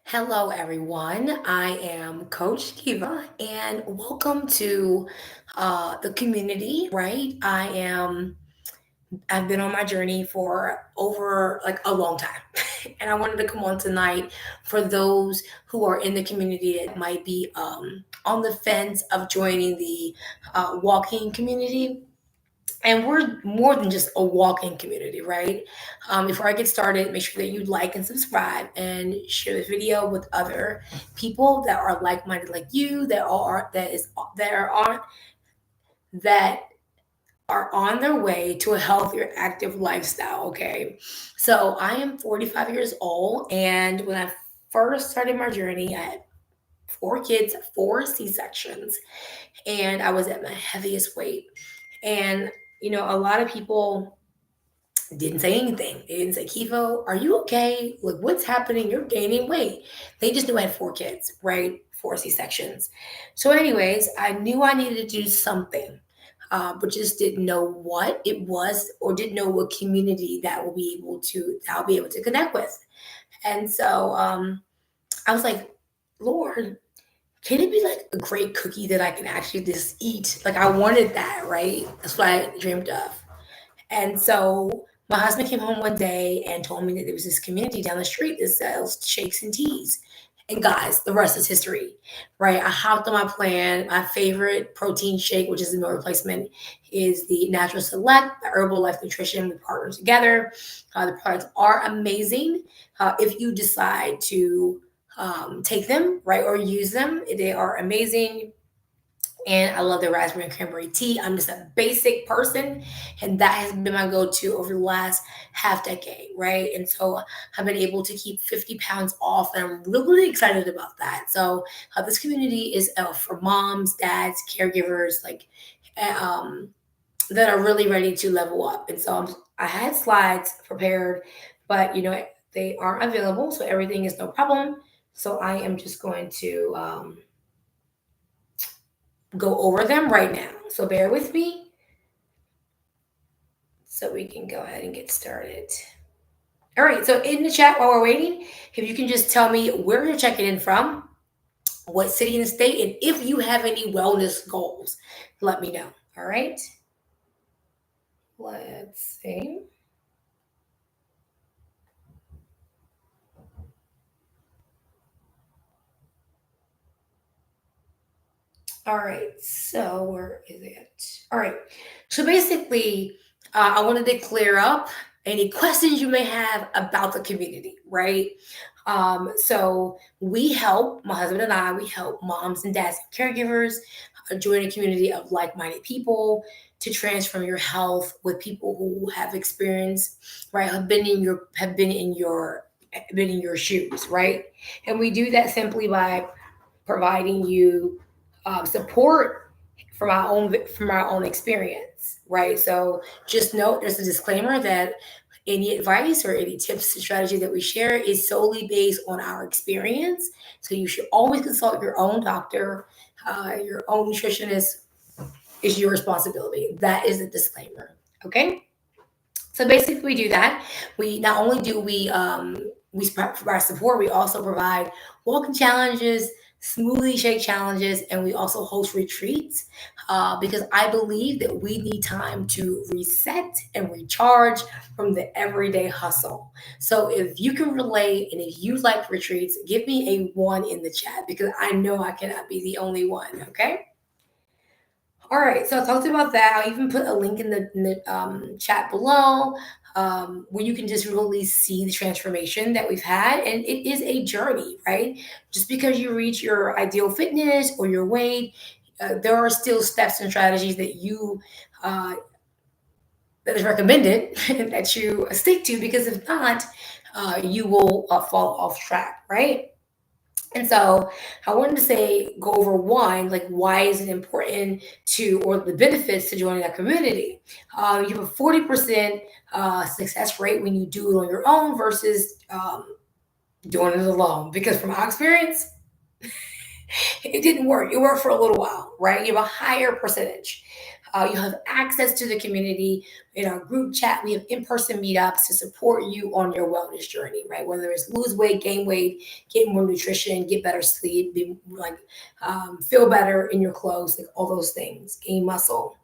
Hello, everyone. I am Coach Kiva, and welcome to the community. Right, I've been on my journey for over like a long time, and I wanted to come on tonight for those who are in the community that might be on the fence of joining the walking community. And we're more than just a walking community, right? Before I get started, make sure that you like and subscribe and share this video with other people that are like-minded like you, that are that are on their way to a healthier, active lifestyle. Okay, so I am 45 years old, and when I first started my journey, I had four kids, four C-sections, and I was at my heaviest weight. And a lot of people didn't say anything. They didn't say, Kivo, are you okay? Like, what's happening? You're gaining weight. They just knew I had four kids, right? Four C-sections. So, anyways, I knew I needed to do something, but just didn't know what it was or didn't know what community that I'll be able to connect with. And so I was like, Lord, can it be like a great cookie that I can actually just eat? Like, I wanted that, right? That's what I dreamed of. And so my husband came home one day and told me that there was this community down the street that sells shakes and teas. And guys, the rest is history, right? I hopped on my plan. My favorite protein shake, which is a meal replacement, is the Natural Select by Herbalife Nutrition. We partner together. The products are amazing. If you decide to take them, right, or use them, they are amazing, and I love the raspberry and cranberry tea. I'm just a basic person, and that has been my go-to over the last half decade, right? And so I've been able to keep 50 pounds off, and I'm really excited about that. So this community is for moms, dads, caregivers, like um, that are really ready to level up. And so I had slides prepared, but they aren't available, so everything is no problem. So I am just going to go over them right now. So bear with me so we can go ahead and get started. All right, so in the chat while we're waiting, if you can just tell me where you're checking in from, what city and state, and if you have any wellness goals, let me know. All right, let's see. All right, so where is it? All right, so basically, I wanted to clear up any questions you may have about the community, right? So my husband and I, we help moms and dads and caregivers join a community of like-minded people to transform your health with people who have experience, right? Have been in your shoes, right? And we do that simply by providing you support from our own experience, right? So just note there's a disclaimer that any advice or any tips and strategy that we share is solely based on our experience. So you should always consult your own doctor, your own nutritionist is your responsibility. That is a disclaimer. Okay. So basically, we do that. We not only do we provide support, we also provide walking challenges, smoothie shake challenges, and we also host retreats because I believe that we need time to reset and recharge from the everyday hustle. So if you can relate and if you like retreats, give me a one in the chat because I know I cannot be the only one. Okay. All right, so I talked about that. I'll even put a link in the chat below where you can just really see the transformation that we've had. And it is a journey, right? Just because you reach your ideal fitness or your weight, there are still steps and strategies uh, that is recommended that you stick to because if not, you will fall off track, right? And so I wanted to go over one, like why is it important or the benefits to joining that community. You have a 40% success rate when you do it on your own versus doing it alone. Because from our experience, it didn't work. It worked for a little while, right? You have a higher percentage. You have access to the community. In our group chat, we have in-person meetups to support you on your wellness journey, right? Whether it's lose weight, gain weight, get more nutrition, get better sleep, be like feel better in your clothes, like all those things, gain muscle.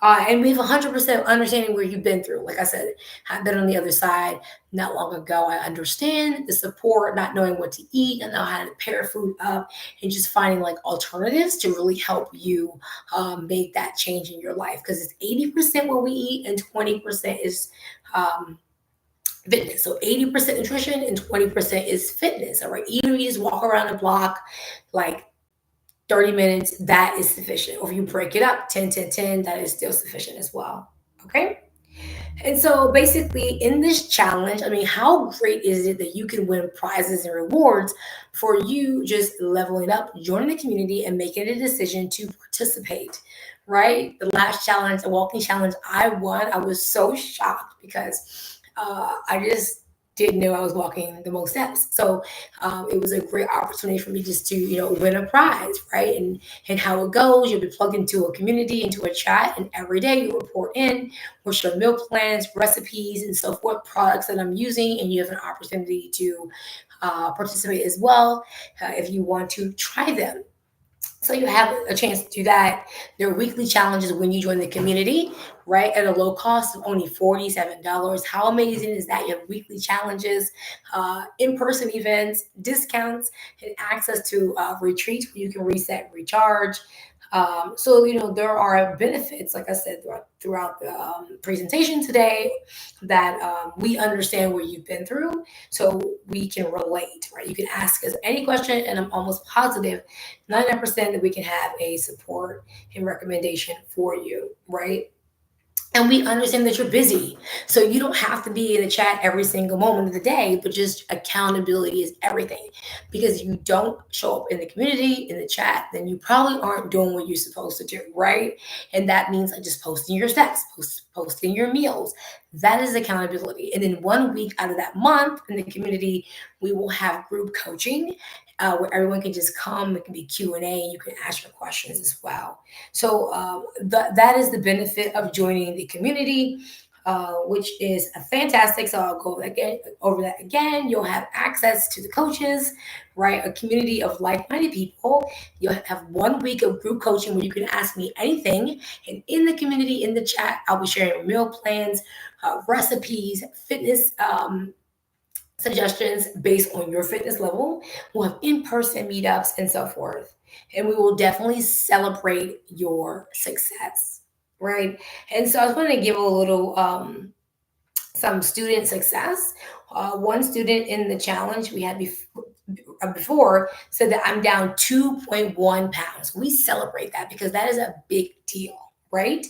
And we have 100% understanding where you've been through. Like I said, I've been on the other side not long ago. I understand the support, not knowing what to eat, and know how to pair food up, and just finding like alternatives to really help you make that change in your life. Because it's 80% what we eat, and 20% is um, fitness. So 80% nutrition and 20% is fitness. All right. Even if you just walk around the block, like 30 minutes, that is sufficient. Or if you break it up 10, 10, 10, that is still sufficient as well. Okay. And so basically, in this challenge, I mean, how great is it that you can win prizes and rewards for you just leveling up, joining the community, and making a decision to participate? Right? The last challenge, the walking challenge, I won. I was so shocked because I just didn't know I was walking the most steps. So it was a great opportunity for me just to, win a prize, right? And how it goes, you'll be plugged into a community, into a chat, and every day you report in what's your meal plans, recipes, and so forth, products that I'm using, and you have an opportunity to participate as well if you want to try them. So you have a chance to do that. There are weekly challenges when you join the community, right? At a low cost of only $47. How amazing is that? You have weekly challenges, in-person events, discounts, and access to retreats where you can reset and recharge. So there are benefits, like I said, throughout the presentation today, that we understand what you've been through, so we can relate, right? You can ask us any question, and I'm almost positive 99% that we can have a support and recommendation for you, right? And we understand that you're busy. So you don't have to be in the chat every single moment of the day, but just accountability is everything. Because if you don't show up in the community, in the chat, then you probably aren't doing what you're supposed to do, right? And that means like just posting your steps, posting your meals. That is accountability. And then 1 week out of that month in the community, we will have group coaching where everyone can just come. It can be Q&A, and you can ask your questions as well. So that is the benefit of joining the community, which is fantastic. So I'll go again over that again. You'll have access to the coaches, right? A community of like-minded people. You'll have 1 week of group coaching where you can ask me anything. And in the community, in the chat, I'll be sharing meal plans, recipes, fitness suggestions based on your fitness level. We'll have in-person meetups and so forth. And we will definitely celebrate your success, right? And so I was going to give a little some student success. One student in the challenge we had before said that I'm down 2.1 pounds. We celebrate that because that is a big deal, right?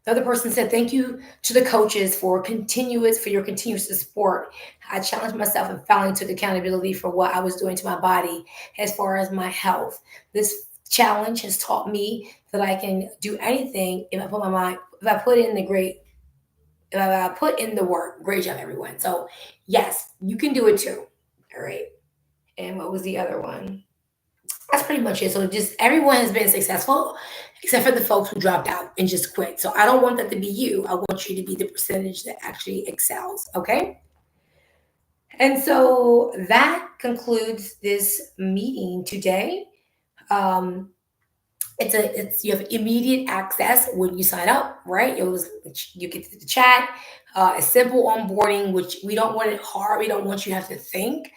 The other person said, thank you to the coaches for your continuous support. I challenged myself and finally took accountability for what I was doing to my body as far as my health. This challenge has taught me that I can do anything if I put my mind, if I put in the great, if I put in the work. Great job, everyone. So yes, you can do it too. All right. And what was the other one? That's pretty much it. So just everyone has been successful except for the folks who dropped out and just quit. So I don't want that to be you. I want you to be the percentage that actually excels. Okay. And so that concludes this meeting today. Um, you have immediate access when you sign up, right? You get to the chat, a simple onboarding, which we don't want it hard. We don't want you to have to think.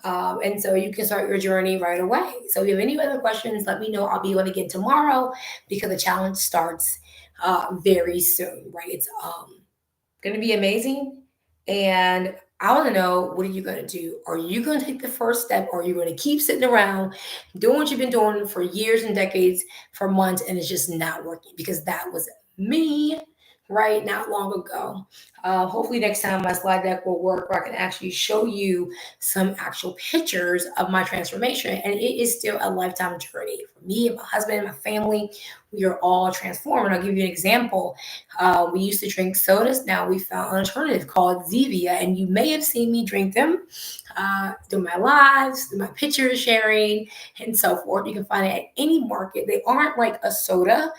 And so you can start your journey right away. So if you have any other questions, let me know. I'll be on again tomorrow because the challenge starts very soon, right? It's going to be amazing. And I want to know, what are you going to do? Are you going to take the first step, or are you going to keep sitting around doing what you've been doing for years and decades, for months, and it's just not working? Because that was me, right? Not long ago. Hopefully next time my slide deck will work where I can actually show you some actual pictures of my transformation. And it is still a lifetime journey for me and my husband and my family. We are all transformed. And I'll give you an example. We used to drink sodas. Now we found an alternative called Zevia, and you may have seen me drink them through my lives, through my picture sharing, and so forth. You can find it at any market. They aren't like a soda,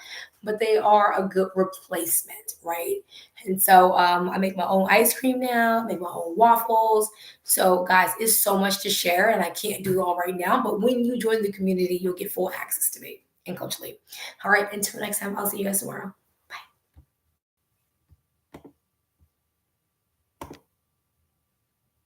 but they are a good replacement, right? And so I make my own ice cream now, make my own waffles. So, guys, it's so much to share, and I can't do it all right now. But when you join the community, you'll get full access to me and Coach Lee. All right, until next time, I'll see you guys tomorrow.